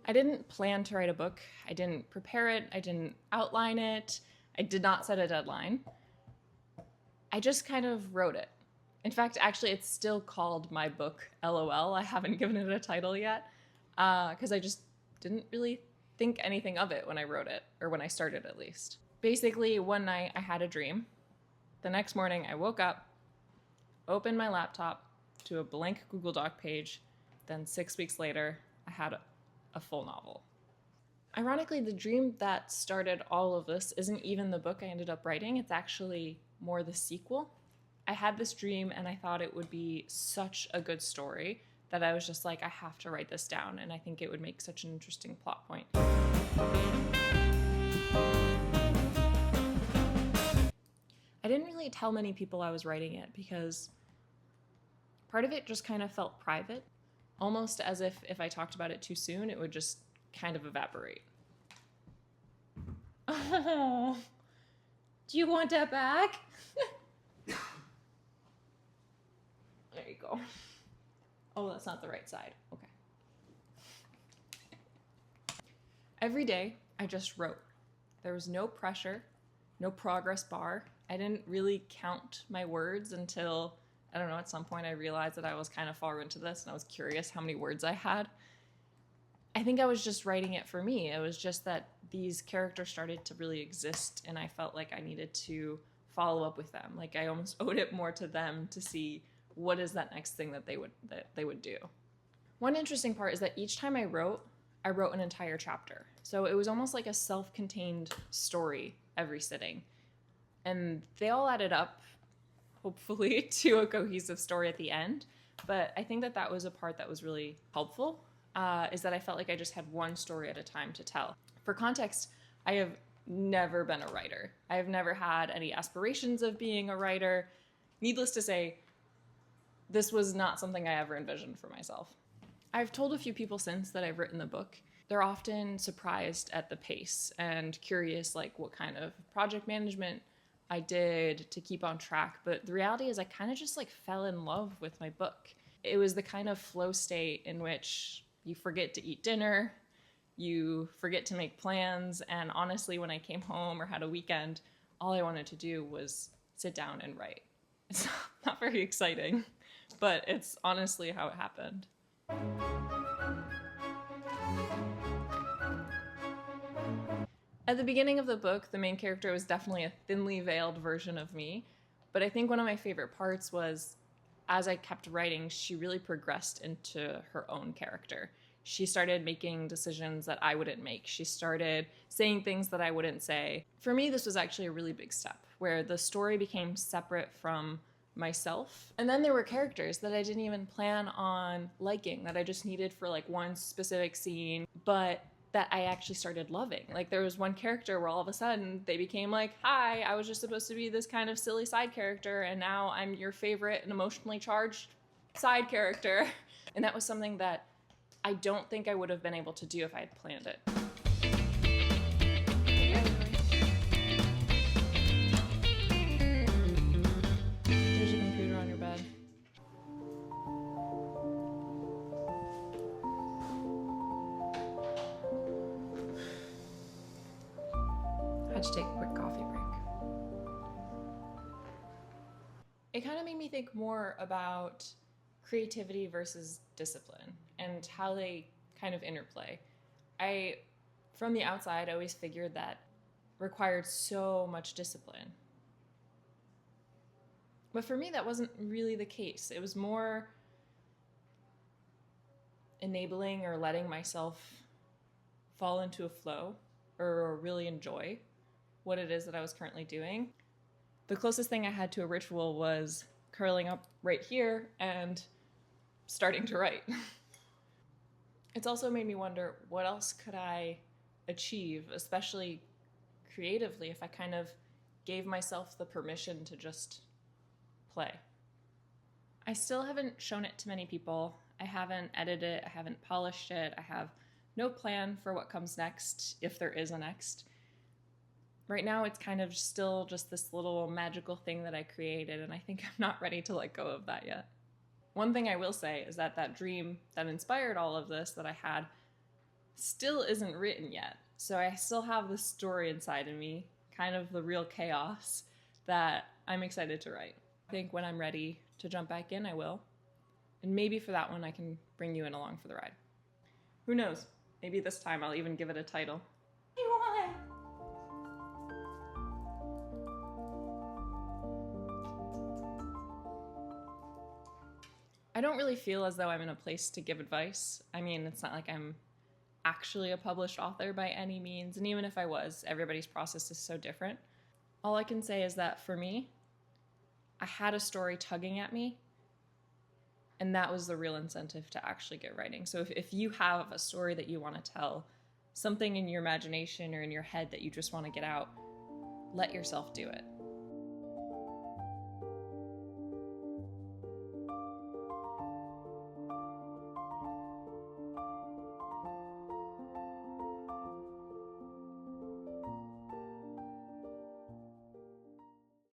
I didn't plan to write a book. I didn't prepare it. I didn't outline it. I did not set a deadline. I just kind of wrote it. In fact, actually, it's still called my book, LOL. I haven't given it a title yet because I just didn't really think anything of it when I wrote it, or when I started at least. Basically, one night I had a dream. The next morning I woke up, opened my laptop to a blank Google Doc page. Then 6 weeks later, I had a full novel. Ironically, the dream that started all of this isn't even the book I ended up writing. It's actually more the sequel. I had this dream and I thought it would be such a good story that I was just like, I have to write this down, and I think it would make such an interesting plot point. I didn't really tell many people I was writing it because part of it just kind of felt private, almost as if I talked about it too soon, it would just kind of evaporate. Oh, do you want that back? There you go. Oh, that's not the right side. Okay. Every day, I just wrote. There was no pressure, no progress bar. I didn't really count my words until, I don't know, at some point I realized that I was kind of far into this and I was curious how many words I had. I think I was just writing it for me. It was just that these characters started to really exist and I felt like I needed to follow up with them. Like I almost owed it more to them to see what is that next thing that they would do. One interesting part is that each time I wrote an entire chapter. So it was almost like a self-contained story every sitting. And they all added up, hopefully, to a cohesive story at the end. But I think that was a part that was really helpful, is that I felt like I just had one story at a time to tell. For context, I have never been a writer. I have never had any aspirations of being a writer. Needless to say, this was not something I ever envisioned for myself. I've told a few people since that I've written the book. They're often surprised at the pace and curious like what kind of project management I did to keep on track. But the reality is I kind of just like fell in love with my book. It was the kind of flow state in which you forget to eat dinner, you forget to make plans, and honestly, when I came home or had a weekend, all I wanted to do was sit down and write. It's not very exciting, but it's honestly how it happened. At the beginning of the book, the main character was definitely a thinly veiled version of me, but I think one of my favorite parts was as I kept writing, she really progressed into her own character. She started making decisions that I wouldn't make. She started saying things that I wouldn't say. For me, this was actually a really big step, where the story became separate from myself. And then there were characters that I didn't even plan on liking, that I just needed for like one specific scene, but that I actually started loving. Like there was one character where all of a sudden they became like, hi, I was just supposed to be this kind of silly side character and now I'm your favorite and emotionally charged side character. And that was something that I don't think I would have been able to do if I had planned it. There's your computer on your bed. I had to take a quick coffee break. It kind of made me think more about creativity versus discipline and how they kind of interplay. From the outside, I always figured that required so much discipline. But for me, that wasn't really the case. It was more enabling or letting myself fall into a flow or really enjoy what it is that I was currently doing. The closest thing I had to a ritual was curling up right here and starting to write. It's also made me wonder, what else could I achieve, especially creatively, if I kind of gave myself the permission to just play. I still haven't shown it to many people. I haven't edited it, I haven't polished it, I have no plan for what comes next, if there is a next. Right now, it's kind of still just this little magical thing that I created, and I think I'm not ready to let go of that yet. One thing I will say is that dream that inspired all of this that I had still isn't written yet. So I still have the story inside of me, kind of the real chaos that I'm excited to write. I think when I'm ready to jump back in, I will. And maybe for that one, I can bring you in along for the ride. Who knows? Maybe this time I'll even give it a title. I don't really feel as though I'm in a place to give advice. I mean, it's not like I'm actually a published author by any means, and even if I was, everybody's process is so different. All I can say is that for me, I had a story tugging at me, and that was the real incentive to actually get writing. So if you have a story that you want to tell, something in your imagination or in your head that you just want to get out, let yourself do it.